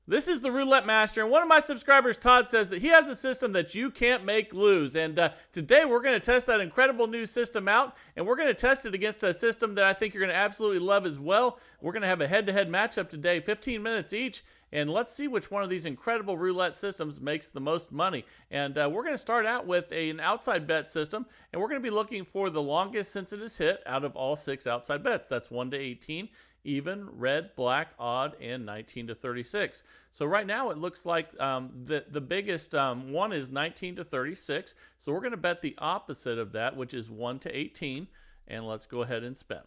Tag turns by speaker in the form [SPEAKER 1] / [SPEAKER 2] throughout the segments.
[SPEAKER 1] This is the Roulette Master, and one of my subscribers, Todd, says that he has a system that you can't make lose. And today we're going to test that incredible new system out, and we're going to test it against a system that I think you're going to absolutely love as well. We're going to have a head-to-head matchup today, 15 minutes each, and let's see which one of these incredible roulette systems makes the most money. And we're going to start out with an outside bet system, and we're going to be looking for the longest since it is hit out of all 6 outside bets. That's 1 to 18. Even, red, black, odd, and 19 to 36. So right now it looks like the biggest one is 19 to 36. So we're going to bet the opposite of that, which is 1 to 18. And let's go ahead and spin.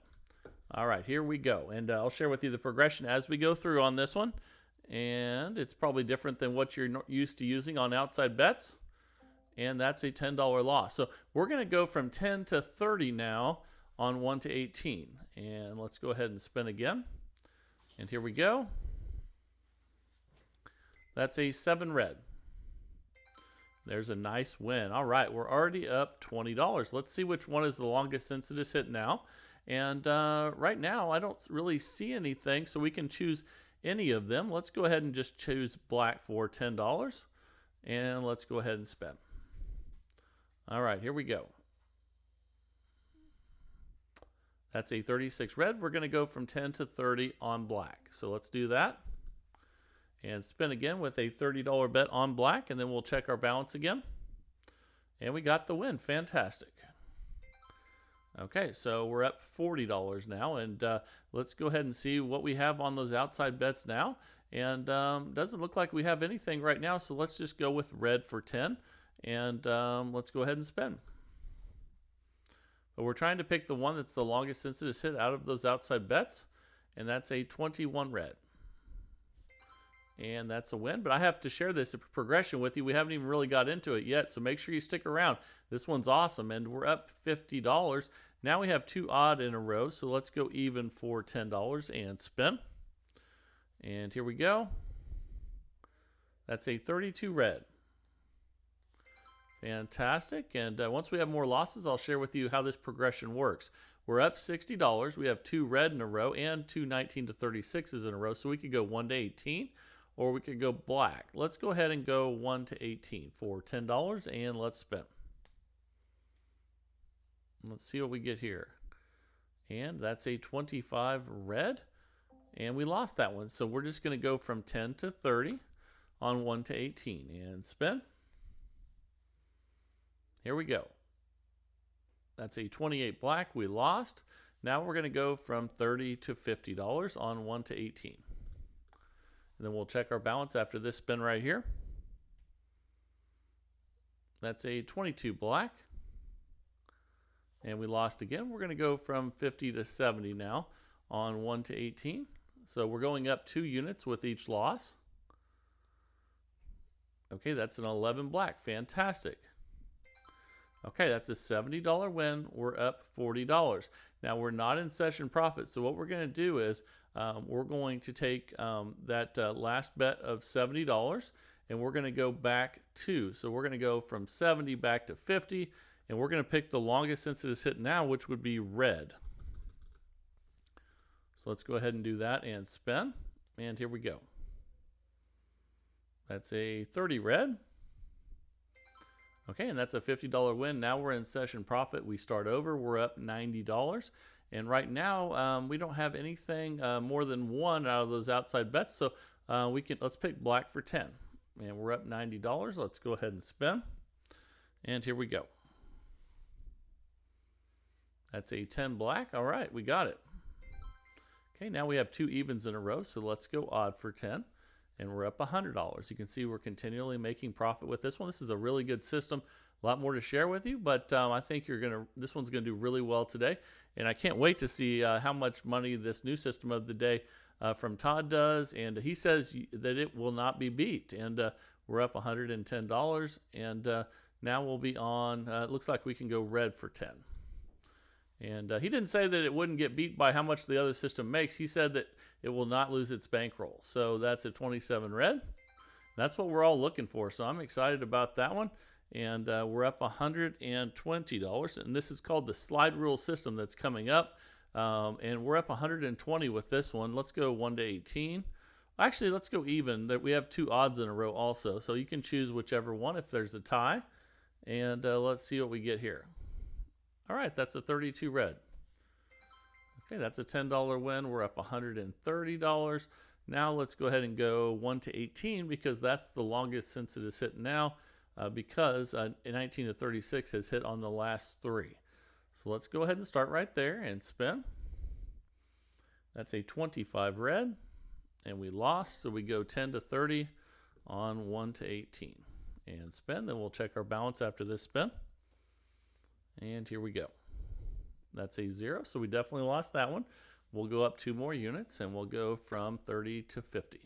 [SPEAKER 1] All right, here we go. And I'll share with you the progression as we go through on this one. And it's probably different than what you're used to using on outside bets. And that's a $10 loss. So we're going to go from 10 to 30 now on 1 to 18. And let's go ahead and spin again. And here we go. That's a 7 red. There's a nice win. All right, we're already up $20. Let's see which one is the longest since it is hit now. And right now, I don't really see anything, so we can choose any of them. Let's go ahead and just choose black for $10. And let's go ahead and spin. All right, here we go. That's a 36 red. We're going to go from 10 to 30 on black. So let's do that. And spin again with a $30 bet on black. And then we'll check our balance again. And we got the win. Fantastic. Okay, so we're up $40 now. And let's go ahead and see what we have on those outside bets now. And doesn't look like we have anything right now. So let's just go with red for 10. And let's go ahead and spin. But we're trying to pick the one that's the longest since it is hit out of those outside bets. And that's a 21 red. And that's a win. But I have to share this progression with you. We haven't even really got into it yet. So make sure you stick around. This one's awesome. And we're up $50. Now we have 2 odd in a row. So let's go even for $10 and spin. And here we go. That's a 32 red. Fantastic. And once we have more losses, I'll share with you how this progression works. We're up $60. We have 2 red in a row and 2 19 to 36s in a row. So we could go 1 to 18 or we could go black. Let's go ahead and go 1 to 18 for $10 and let's spin. Let's see what we get here. And that's a 25 red. And we lost that one. So we're just going to go from 10 to 30 on 1 to 18 and spin. Here we go. That's a 28 black. We lost. Now we're going to go from $30 to $50 on 1 to 18. And then we'll check our balance after this spin right here. That's a 22 black. And we lost again. We're going to go from 50 to 70 now on 1 to 18. So we're going up 2 units with each loss. Okay, that's an 11 black. Fantastic. Okay, that's a $70 win. We're up $40. Now, we're not in session profit. So what we're going to do is we're going to take that last bet of $70 and we're going to go back 2. So we're going to go from 70 back to 50. And we're going to pick the longest since it is hit now, which would be red. So let's go ahead and do that and spin. And here we go. That's a 30 red. Okay, and that's a $50 win. Now we're in session profit. We start over. We're up $90. And right now, we don't have anything more than 1 out of those outside bets. So let's pick black for 10. And we're up $90. Let's go ahead and spin. And here we go. That's a 10 black. All right, we got it. Okay, now we have 2 evens in a row. So let's go odd for 10. And we're up $100. You can see we're continually making profit with this one. This is a really good system. A lot more to share with you, but I think this one's gonna do really well today. And I can't wait to see how much money this new system of the day from Todd does. And he says that it will not be beat. And we're up $110. And now we'll be on, it looks like we can go red for 10. And he didn't say that it wouldn't get beat by how much the other system makes. He said that it will not lose its bankroll. So that's a 27 red. That's what we're all looking for. So I'm excited about that one. And we're up $120. And this is called the slide rule system that's coming up. And we're up 120 with this one. Let's go 1 to 18 Actually, let's go even. We have 2 odds in a row also, so you can choose whichever one if there's a tie. And let's see what we get here. All right, that's a 32 red. Okay, that's a $10 win. We're up $130. Now let's go ahead and go 1 to 18 because that's the longest since it is hit now because 19 to 36 has hit on the last 3. So let's go ahead and start right there and spin. That's a 25 red. And we lost, so we go 10 to 30 on 1 to 18. And spin, then we'll check our balance after this spin. And here we go. That's a 0, so we definitely lost that one. We'll go up 2 more units, and we'll go from 30 to 50.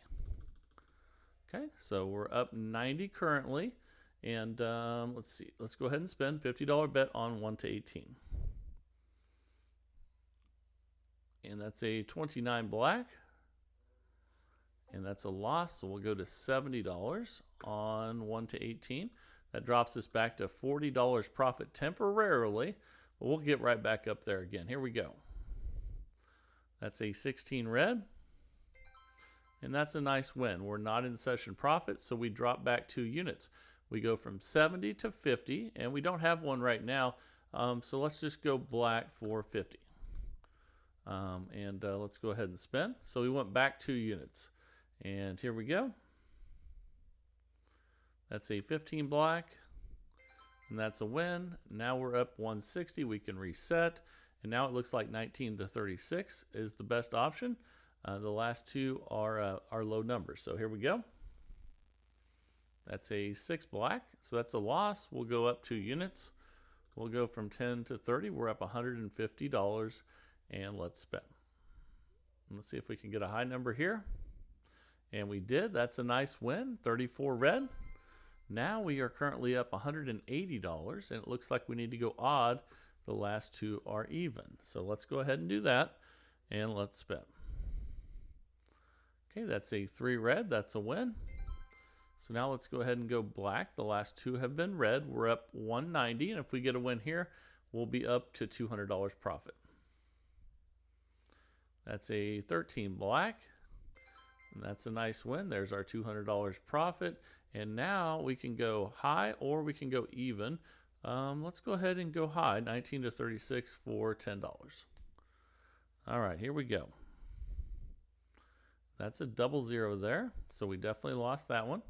[SPEAKER 1] Okay, so we're up 90 currently. And let's see, let's go ahead and spin $50 bet on 1 to 18. And that's a 29 black. And that's a loss, so we'll go to $70 on 1 to 18. That drops us back to $40 profit temporarily, but we'll get right back up there again. Here we go. That's a 16 red, and that's a nice win. We're not in session profit, so we drop back 2 units. We go from 70 to 50, and we don't have one right now, so let's just go black for 50. Let's go ahead and spin. So we went back 2 units. And here we go. That's a 15 black, and that's a win. Now we're up 160. We can reset, and now it looks like 19 to 36 is the best option. The last 2 are low numbers. So here we go. That's a 6 black, so that's a loss. We'll go up 2 units. We'll go from 10 to 30. We're up $150, and let's spin. Let's see if we can get a high number here. And we did. That's a nice win. 34 red. Now we are currently up $180, and it looks like we need to go odd. The last 2 are even. So let's go ahead and do that, and let's spin. Okay, that's a 3 red. That's a win. So now let's go ahead and go black. The last 2 have been red. We're up 190, and if we get a win here, we'll be up to $200 profit. That's a 13 black. And that's a nice win. There's our $200 profit. And now we can go high or we can go even. Let's go ahead and go high, 19 to 36 for $10. All right, here we go. That's a double 0 there. So we definitely lost that one.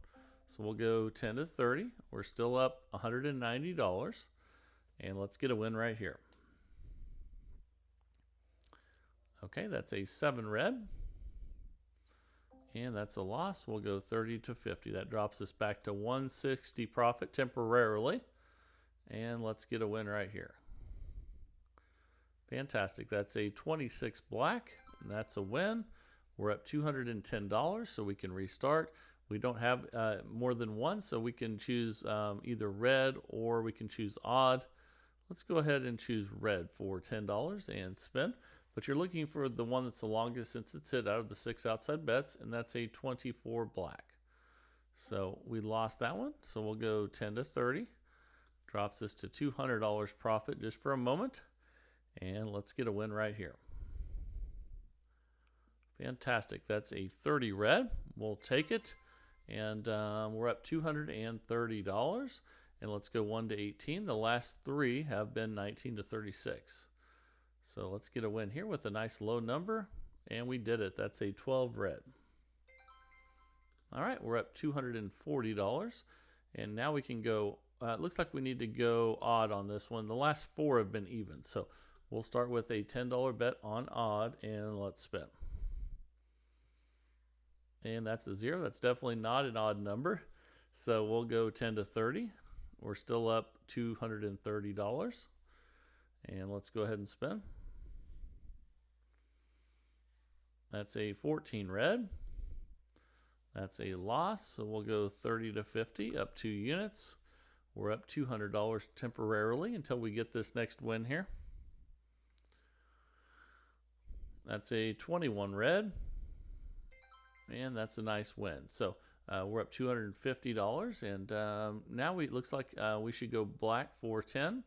[SPEAKER 1] So we'll go 10 to 30. We're still up $190. And let's get a win right here. Okay, that's a 7 red. And that's a loss. We'll go 30 to 50. That drops us back to 160 profit temporarily. And let's get a win right here. Fantastic. That's a 26 black. And that's a win. We're up $210, so we can restart. We don't have more than one, so we can choose either red or we can choose odd. Let's go ahead and choose red for $10 and spin. But you're looking for the one that's the longest since it's hit out of the 6 outside bets, and that's a 24 black. So we lost that one, so we'll go 10 to 30. Drops us to $200 profit just for a moment. And let's get a win right here. Fantastic. That's a 30 red. We'll take it. And we're up $230. And let's go 1 to 18. The last 3 have been 19 to 36. So let's get a win here with a nice low number. And we did it. That's a 12 red. All right, we're up $240. And now we can go, it looks like we need to go odd on this one. The last 4 have been even. So we'll start with a $10 bet on odd, and let's spin. And that's a 0. That's definitely not an odd number. So we'll go 10 to 30. We're still up $230. And let's go ahead and spin. That's a 14 red. That's a loss. So we'll go 30 to 50, up 2 units. We're up $200 temporarily until we get this next win here. That's a 21 red. And that's a nice win. So we're up $250. And now it looks like we should go black for 10.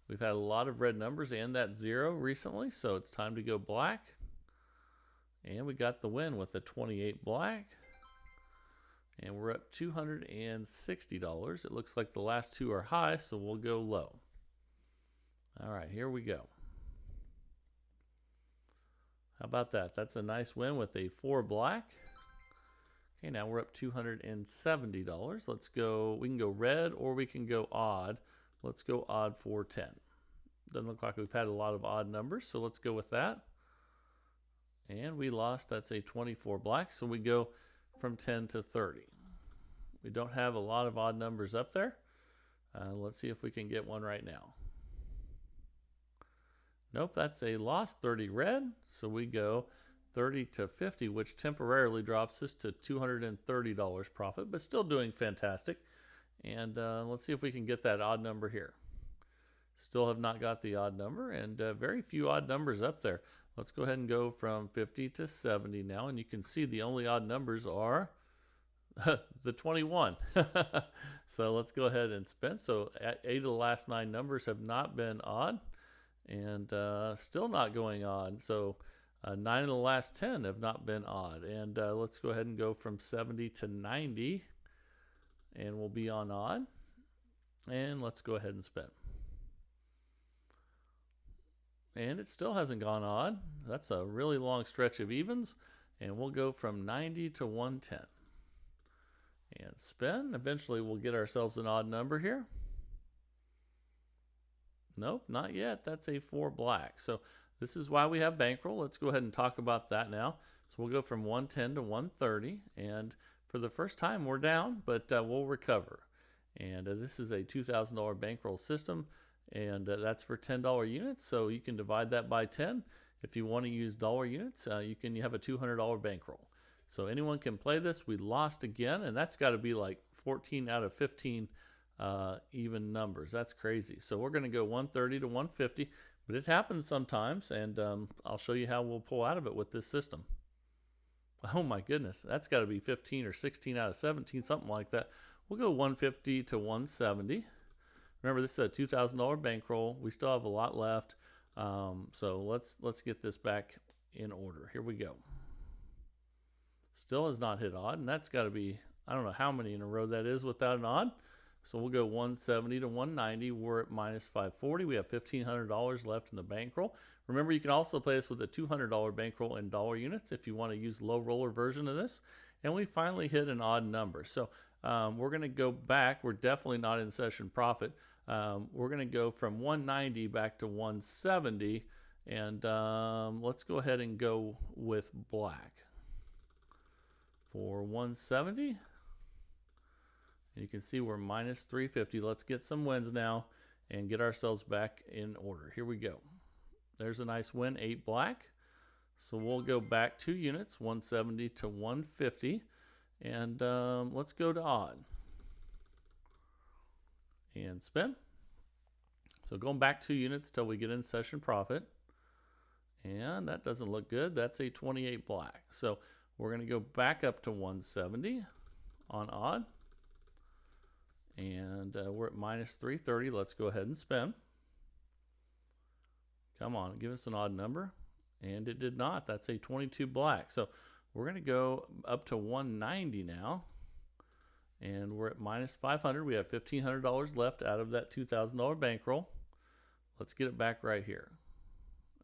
[SPEAKER 1] We've had a lot of red numbers and that 0 recently. So it's time to go black. And we got the win with a 28 black. And we're up $260. It looks like the last two are high, so we'll go low. All right, here we go. How about that? That's a nice win with a 4 black. Okay, now we're up $270. Let's go, we can go red or we can go odd. Let's go odd 410. Doesn't look like we've had a lot of odd numbers, so let's go with that. And we lost, that's a 24 black, so we go from 10 to 30. We don't have a lot of odd numbers up there. Let's see if we can get one right now. Nope, that's a lost 30 red, so we go 30 to 50, which temporarily drops us to $230 profit, but still doing fantastic. And let's see if we can get that odd number here. Still have not got the odd number, and very few odd numbers up there. Let's go ahead and go from 50 to 70 now, and you can see the only odd numbers are the 21. So let's go ahead and spin. So 8 of the last 9 numbers have not been odd, and still not going odd. So 9 of the last 10 have not been odd. And let's go ahead and go from 70 to 90, and we'll be on odd. And let's go ahead and spin. And it still hasn't gone odd. That's a really long stretch of evens. And we'll go from 90 to 110. And spin. Eventually we'll get ourselves an odd number here. Nope, not yet. That's a 4 black. So this is why we have bankroll. Let's go ahead and talk about that now. So we'll go from 110 to 130. And for the first time we're down, but we'll recover. And this is a $2,000 bankroll system. And that's for $10 units, so you can divide that by 10. If you want to use dollar units, you have a $200 bankroll. So anyone can play this. We lost again, and that's got to be like 14 out of 15 even numbers. That's crazy. So we're going to go 130 to 150, but it happens sometimes, and I'll show you how we'll pull out of it with this system. Oh my goodness, that's got to be 15 or 16 out of 17, something like that. We'll go 150 to 170. Remember, this is a $2,000 bankroll. We still have a lot left. So let's get this back in order. Here we go. Still has not hit odd, and that's got to be, I don't know how many in a row that is without an odd. So we'll go 170 to 190. We're at minus 540. We have $1,500 left in the bankroll. Remember, you can also play this with a $200 bankroll in dollar units if you want to use low roller version of this. And we finally hit an odd number. So we're going to go back. We're definitely not in session profit. We're going to go from 190 back to 170, and let's go ahead and go with black for 170. And you can see we're minus 350. Let's get some wins now and get ourselves back in order. Here we go. There's a nice win, 8 black. So we'll go back 2 units, 170 to 150, and let's go to odd. And spin. So going back 2 units till we get in session profit. And that doesn't look good. That's a 28 black. So we're going to go back up to 170 on odd. And we're at minus 330. Let's go ahead and spin. Come on, give us an odd number. And it did not. That's a 22 black. So we're going to go up to 190 now. And we're at minus 500. We have $1,500 left out of that $2,000 bankroll. Let's get it back right here.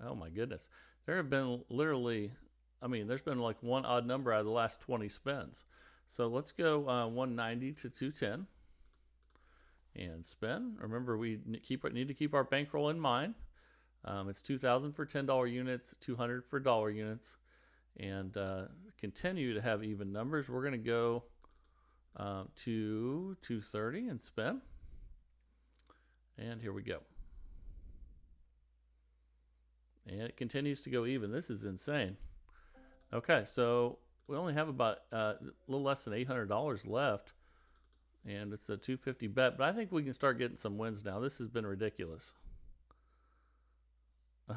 [SPEAKER 1] Oh my goodness. There have been literally, there's been like one odd number out of the last 20 spins. So let's go 190 to 210 and spin. Remember, we need to keep our bankroll in mind. It's $2,000 for $10 units, $200 for dollar units, and continue to have even numbers. We're going to go to 230 and spin. And here we go. And it continues to go even. This is insane. Okay, so we only have about a little less than $800 left. And it's a 250 bet. But I think we can start getting some wins now. This has been ridiculous.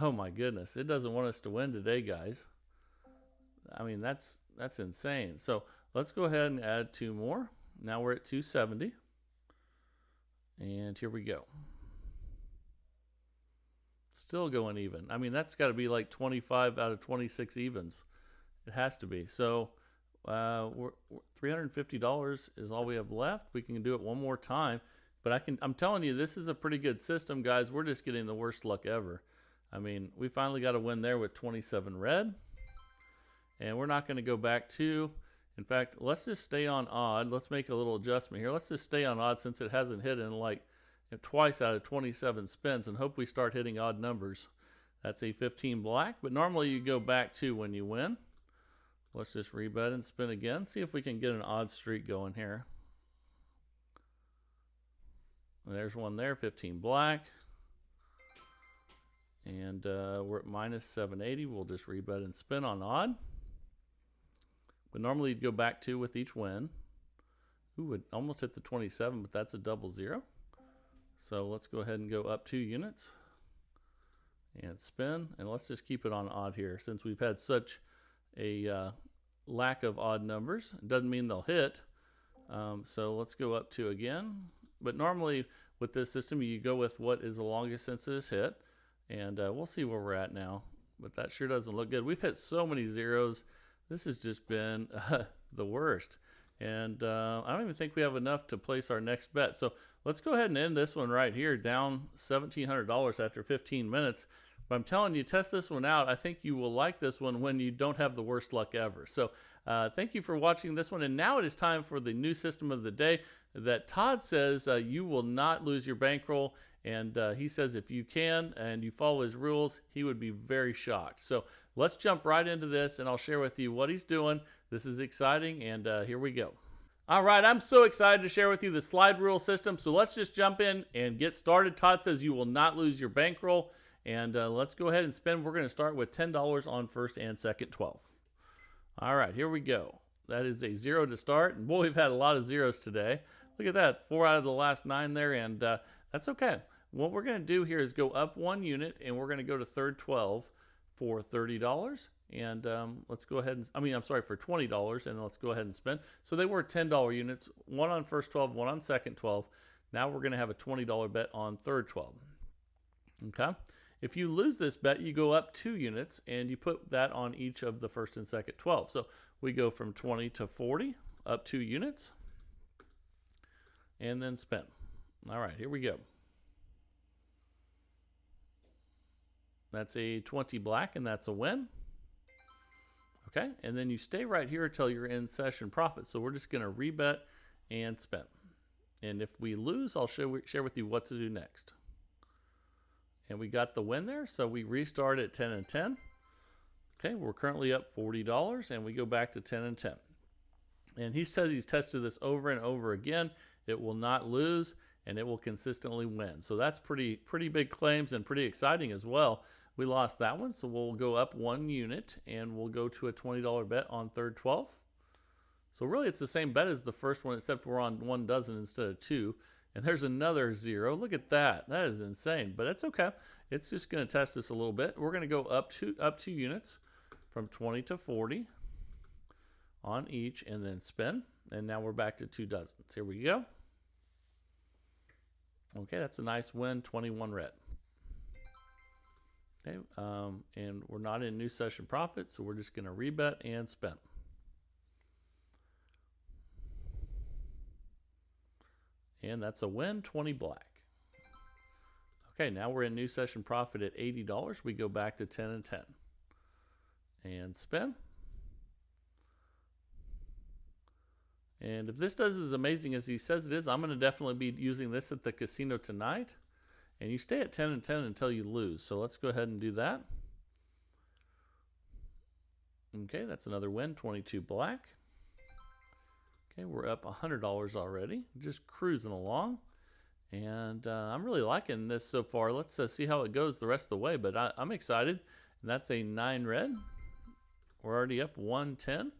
[SPEAKER 1] Oh my goodness. It doesn't want us to win today, guys. That's insane. So let's go ahead and add 2 more. Now we're at 270. And here we go. Still going even. That's got to be like 25 out of 26 evens. It has to be. So $350 is all we have left. We can do it one more time, but I'm telling you, this is a pretty good system, guys. We're just getting the worst luck ever. I mean, we finally got a win there with 27 red, and we're not going to go back to. In fact, let's just stay on odd. Let's make a little adjustment here. Let's just stay on odd since it hasn't hit in like twice out of 27 spins, and hope we start hitting odd numbers. That's a 15 black, but normally you go back to when you win. Let's just rebet and spin again. See if we can get an odd streak going here. There's one there, 15 black. And we're at minus 780. We'll just rebet and spin on odd. But normally you'd go back to with each win. Ooh, would almost hit the 27, but that's a double zero. So let's go ahead and go up 2 units and spin. And let's just keep it on odd here since we've had such a lack of odd numbers. It doesn't mean they'll hit. So let's go up 2 again. But normally with this system, you go with what is the longest since this hit. And we'll see where we're at now. But that sure doesn't look good. We've hit so many zeros. This has just been the worst. And I don't even think we have enough to place our next bet. So let's go ahead and end this one right here, down $1,700 after 15 minutes. But I'm telling you, test this one out. I think you will like this one when you don't have the worst luck ever. So thank you for watching this one. And now it is time for the new system of the day that Todd says you will not lose your bankroll. And he says if you can and you follow his rules, he would be very shocked. So let's jump right into this, and I'll share with you what he's doing. This is exciting, and here we go. All right, I'm so excited to share with you the slide rule system. So let's just jump in and get started. Todd says you will not lose your bankroll. And let's go ahead and spin. We're going to start with $10 on first and second 12. All right, here we go. That is a 0 to start. And boy, we've had a lot of zeros today. Look at that, 4 out of the last 9 there, and that's okay. What we're going to do here is go up 1 unit, and we're going to go to third 12 for $30. And let's go ahead and, for $20, and let's go ahead and spin. So they were $10 units, 1 on first 12, 1 on second 12. Now we're going to have a $20 bet on third 12. Okay. If you lose this bet, you go up 2 units, and you put that on each of the first and second 12. So we go from 20 to 40, up 2 units, and then spin. All right, here we go. That's a 20 black, and that's a win. Okay, and then you stay right here until you're in session profit. So we're just going to rebet and spin. And if we lose, I'll share with you what to do next. And we got the win there, so we restart at 10 and 10. Okay, we're currently up $40, and we go back to 10 and 10. And he says he's tested this over and over again. It will not lose, and it will consistently win. So that's pretty big claims and pretty exciting as well. We lost that one, so we'll go up 1 unit, and we'll go to a $20 bet on third 12. So really, it's the same bet as the first one, except we're on 1 dozen instead of 2. And there's another 0. Look at that. That is insane, but it's okay. It's just going to test us a little bit. We're going to go up 2 units from 20 to 40 on each, and then spin. And now we're back to 2 dozens. Here we go. Okay, that's a nice win, 21 red. Okay, and we're not in new session profit, so we're just going to rebet and spin. And that's a win, 20 black. Okay, now we're in new session profit at $80. We go back to 10 and 10. And spin. And if this does as amazing as he says it is, I'm going to definitely be using this at the casino tonight. And you stay at 10 and 10 until you lose. So let's go ahead and do that. Okay, that's another win, 22 black. Okay, we're up $100 already, just cruising along. And I'm really liking this so far. Let's see how it goes the rest of the way, but I'm excited. And that's a 9 red. We're already up 110.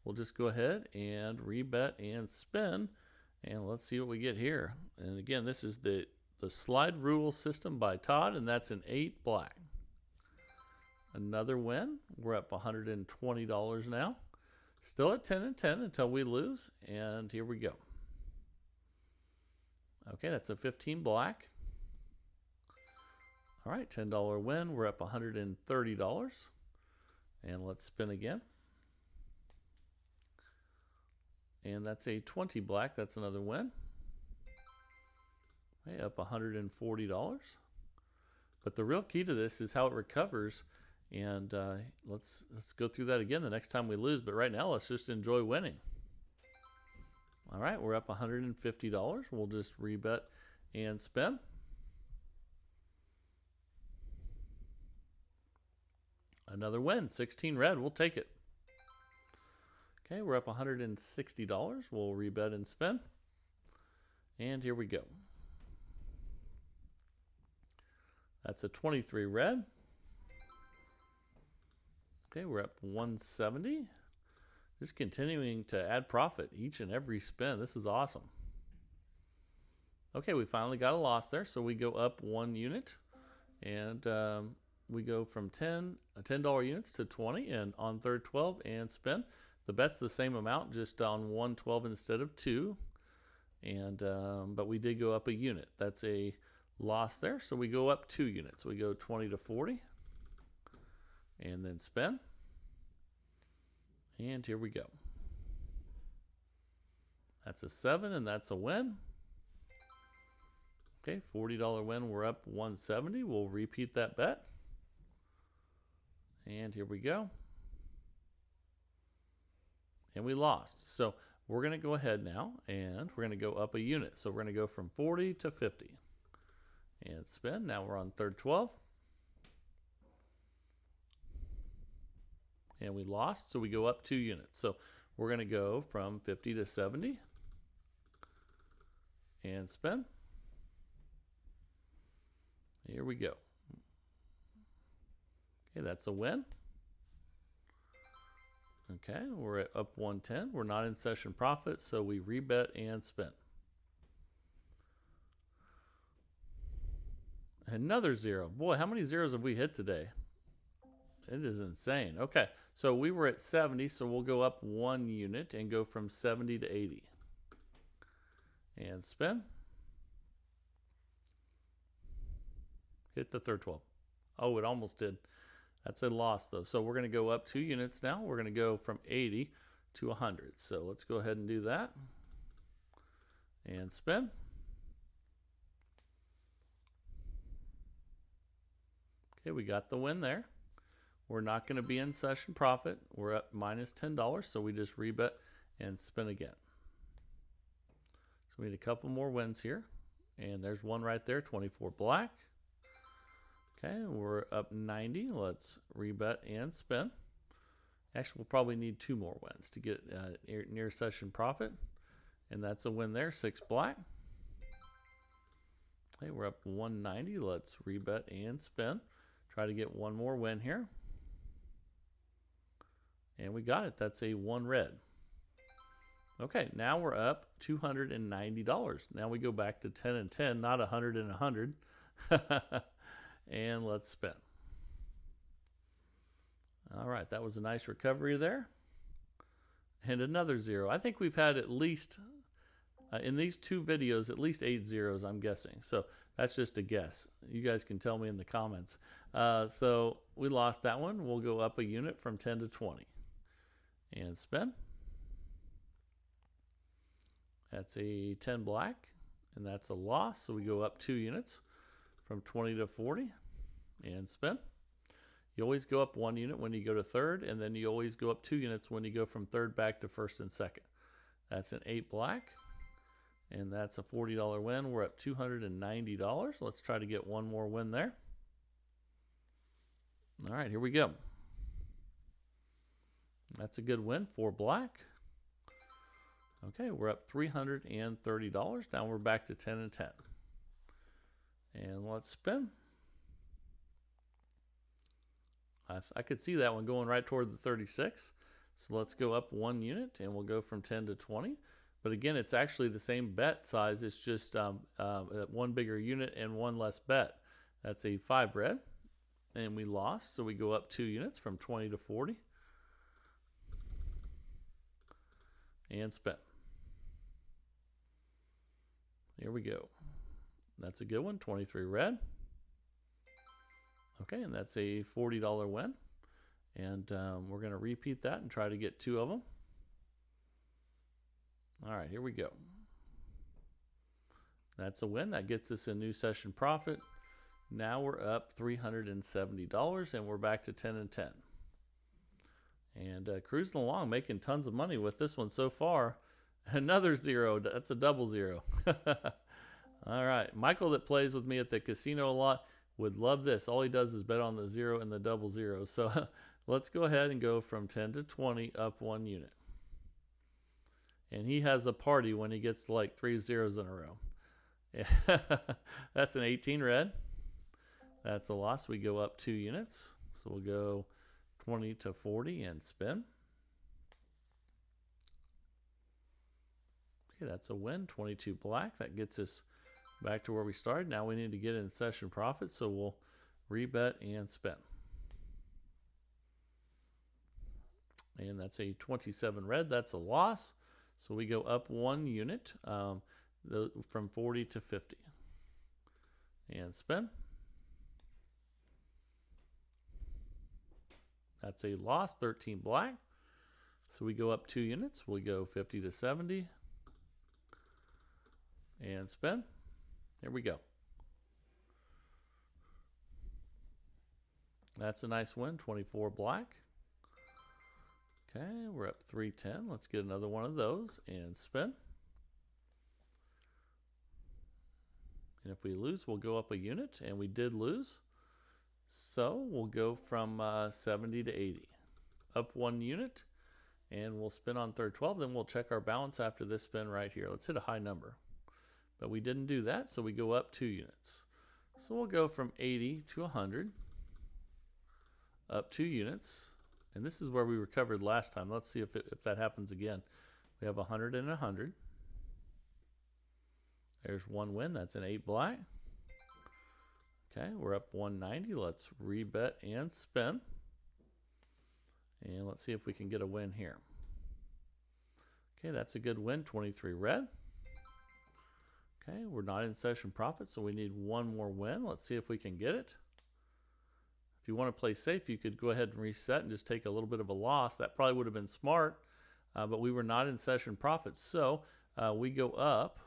[SPEAKER 1] We'll just go ahead and rebet and spin. And let's see what we get here. And again, this is the slide rule system by Todd, and that's an 8 black. Another win. We're up $120 now. Still at 10 and 10 until we lose, and here we go. Okay, that's a 15 black. All right, $10 win. We're up $130. And let's spin again. And that's a 20 black. That's another win. Okay, up $140. But the real key to this is how it recovers. And let's go through that again the next time we lose. But right now, let's just enjoy winning. All right, we're up $150. We'll just rebet and spin. Another win, 16 red. We'll take it. Okay, we're up $160. We'll rebet and spin. And here we go. That's a 23 red. Okay, we're up 170. Just continuing to add profit each and every spin. This is awesome. Okay, we finally got a loss there, so we go up 1 unit. And we go from $10 units to 20 and on third 12 and spin. The bet's the same amount, just on 112 instead of 2. And but we did go up a unit. That's a loss there, so we go up 2 units. We go 20 to 40 and then spin. And here we go. That's a 7 and that's a win. Okay, $40 win. We're up 170. We'll repeat that bet. And here we go. And we lost. So we're going to go ahead now and we're going to go up a unit. So we're going to go from 40 to 50 and spin. Now we're on third 12. And we lost, so we go up 2 units. So we're going to go from 50 to 70 and spin. Here we go. Okay, that's a win. Okay, we're at up 110. We're not in session profit, so we rebet and spin. Another 0. Boy, how many zeros have we hit today? It is insane. Okay, so we were at 70, so we'll go up 1 unit and go from 70 to 80. And spin. Hit the third 12. Oh, it almost did. That's a loss, though. So we're going to go up 2 units now. We're going to go from 80 to 100. So let's go ahead and do that. And spin. Okay, we got the win there. We're not going to be in session profit. We're at minus $10, so we just rebet and spin again. So we need a couple more wins here. And there's one right there, 24 black. Okay, we're up 90. Let's rebet and spin. Actually, we'll probably need 2 more wins to get near session profit. And that's a win there, 6 black. Okay, we're up 190. Let's rebet and spin. Try to get 1 more win here. And we got it. That's a 1 red. Okay, now we're up $290. Now we go back to 10 and 10, not 100 and 100. And let's spin. All right, that was a nice recovery there. And another 0. I think we've had at least, in these 2 videos, at least 8 zeros, I'm guessing. So that's just a guess. You guys can tell me in the comments. So we lost that one. We'll go up a unit from 10 to 20. And spin. That's a 10 black, and that's a loss. So we go up 2 units from 20 to 40 and spin. You always go up 1 unit when you go to third, and then you always go up 2 units when you go from third back to first and second. That's an 8 black, and that's a $40 win. We're up $290. Let's try to get 1 more win there. All right, here we go. That's a good win, 4 black. Okay, we're up $330. Now we're back to 10 and 10. And let's spin. I could see that one going right toward the 36. So let's go up 1 unit and we'll go from 10 to 20. But again, it's actually the same bet size. It's just 1 bigger unit and 1 less bet. That's a 5 red. And we lost, so we go up 2 units from 20 to 40. And spin. Here we go. That's a good one, 23 red. Okay, and that's a $40 win. And we're going to repeat that and try to get 2 of them. All right, here we go. That's a win. That gets us a new session profit. Now we're up $370 and we're back to 10 and 10. And cruising along, making tons of money with this one so far. Another zero. That's a double zero. All right. Michael, that plays with me at the casino a lot, would love this. All he does is bet on the zero and the double zero. So let's go ahead and go from 10 to 20 up 1 unit. And he has a party when he gets like 3 zeros in a row. That's an 18 red. That's a loss. We go up 2 units. So we'll go 20 to 40 and spin. Okay, that's a win. 22 black. That gets us back to where we started. Now we need to get in session profit, so we'll rebet and spin. And that's a 27 red. That's a loss. So we go up 1 unit from 40 to 50. And spin. That's a loss, 13 black. So we go up 2 units. We go 50 to 70. And spin. There we go. That's a nice win, 24 black. Okay, we're up 310. Let's get another one of those and spin. And if we lose, we'll go up a unit, and we did lose. So we'll go from 70 to 80. Up 1 unit, and we'll spin on third 12. Then we'll check our balance after this spin right here. Let's hit a high number. But we didn't do that, so we go up 2 units. So we'll go from 80 to 100. Up 2 units. And this is where we recovered last time. Let's see if that happens again. We have 100 and 100. There's 1 win. That's an 8 black. Okay, we're up 190. Let's rebet and spin. And let's see if we can get a win here. Okay, that's a good win. 23 red. Okay, we're not in session profit, so we need 1 more win. Let's see if we can get it. If you want to play safe, you could go ahead and reset and just take a little bit of a loss. That probably would have been smart, but we were not in session profit. So we go up.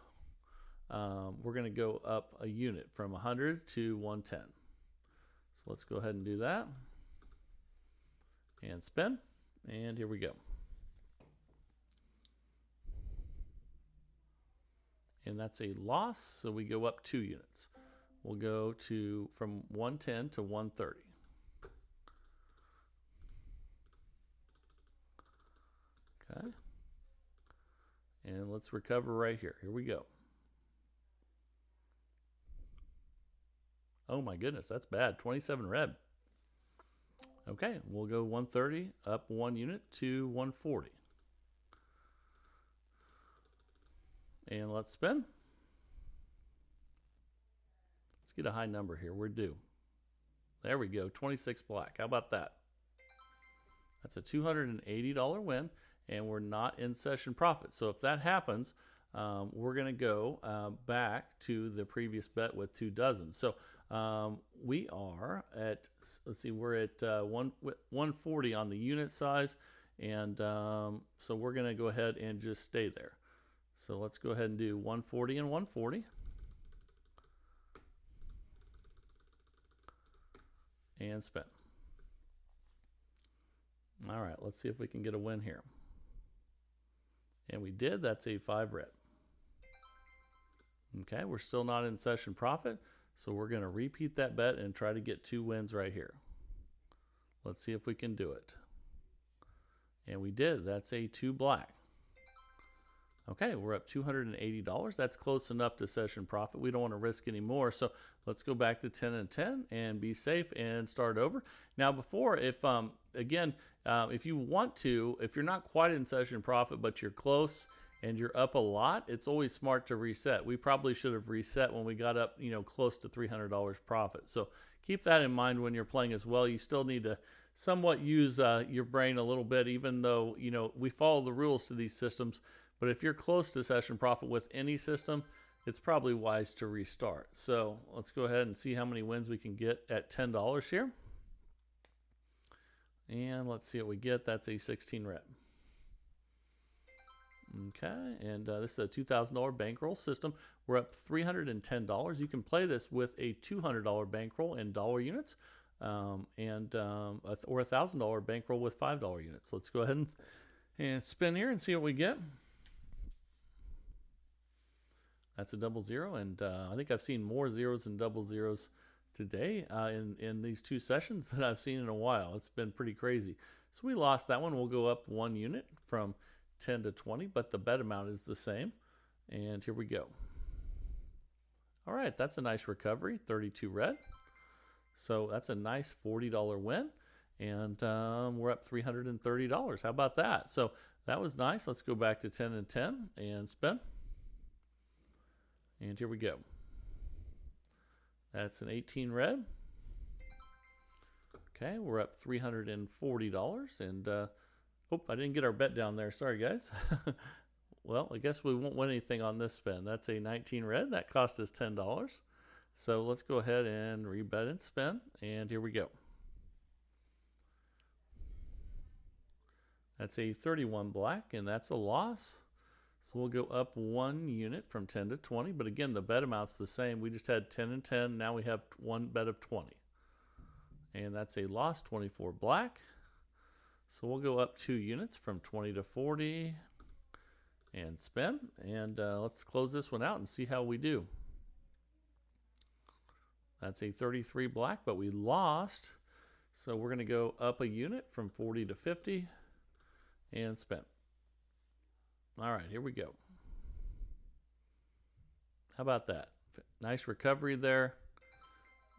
[SPEAKER 1] We're going to go up a unit from 100 to 110. So let's go ahead and do that. And spin. And here we go. And that's a loss, so we go up 2 units. We'll go from 110 to 130. Okay. And let's recover right here. Here we go. Oh my goodness, that's bad. 27 red. Okay, we'll go 130 up 1 unit to 140. And let's spin. Let's get a high number here. We're due. There we go, 26 black. How about that? That's a $280 win, and we're not in session profit. So if that happens, we're going to go back to the previous bet with 2 dozen. So we are at, let's see, we're at 140 on the unit size, and so we're going to go ahead and just stay there. So let's go ahead and do 140 and 140. And spin. All right, let's see if we can get a win here. And we did. That's a 5 red. Okay, we're still not in session profit, so we're going to repeat that bet and try to get 2 wins right here. Let's see if we can do it. And we did. That's a 2 black. Okay, we're up $280. That's close enough to session profit. We don't want to risk any more, so let's go back to 10 and 10 and be safe and start over. Now, before, if you want to, if you're not quite in session profit, but you're close and you're up a lot, it's always smart to reset. We probably should have reset when we got up, close to $300 profit. So keep that in mind when you're playing as well. You still need to somewhat use your brain a little bit, even though, we follow the rules to these systems. But if you're close to session profit with any system, it's probably wise to restart. So let's go ahead and see how many wins we can get at $10 here. And let's see what we get. That's a 16 red. Okay, and this is a $2,000 bankroll system. We're up $310. You can play this with a $200 bankroll in dollar units, or a $1,000 bankroll with $5 units. Let's go ahead and spin here and see what we get. That's a double zero, and I think I've seen more zeros and double zeros today in these two sessions that I've seen in a while. It's been pretty crazy. So we lost that one. We'll go up 1 unit from 10 to 20, but the bet amount is the same. And here we go. All right, that's a nice recovery, 32 red. So that's a nice $40 win. And we're up $330. How about that? So that was nice. Let's go back to 10 and 10 and spin. And here we go. That's an 18 red. Okay, we're up $340. And, oh, I didn't get our bet down there. Sorry, guys. Well, I guess we won't win anything on this spin. That's a 19 red. That cost us $10. So let's go ahead and rebet and spin. And here we go. That's a 31 black, and that's a loss. So we'll go up 1 unit from 10 to 20. But again, the bet amount's the same. We just had 10 and 10. Now we have one bet of 20. And that's a loss, 24 black. So we'll go up 2 units from 20 to 40 and spin. And let's close this one out and see how we do. That's a 33 black, but we lost. So we're going to go up a unit from 40 to 50 and spin. All right, here we go. How about that? Nice recovery there.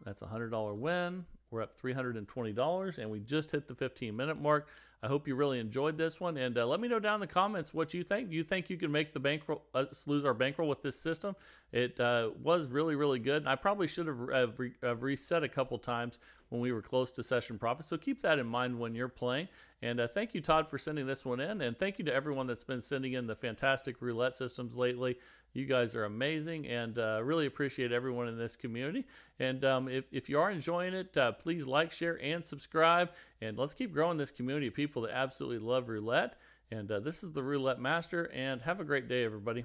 [SPEAKER 1] That's a $100 win. We're up $320, and we just hit the 15-minute mark. I hope you really enjoyed this one, and let me know down in the comments what you think. Do you think you can make the bankroll, lose our bankroll with this system? It was really, really good. I probably should have reset a couple times when we were close to session profit, so keep that in mind when you're playing. And thank you, Todd, for sending this one in, and thank you to everyone that's been sending in the fantastic roulette systems lately. You guys are amazing, and really appreciate everyone in this community. And if you are enjoying it, please like, share, and subscribe. And let's keep growing this community of people that absolutely love roulette. And this is the Roulette Master, and have a great day, everybody.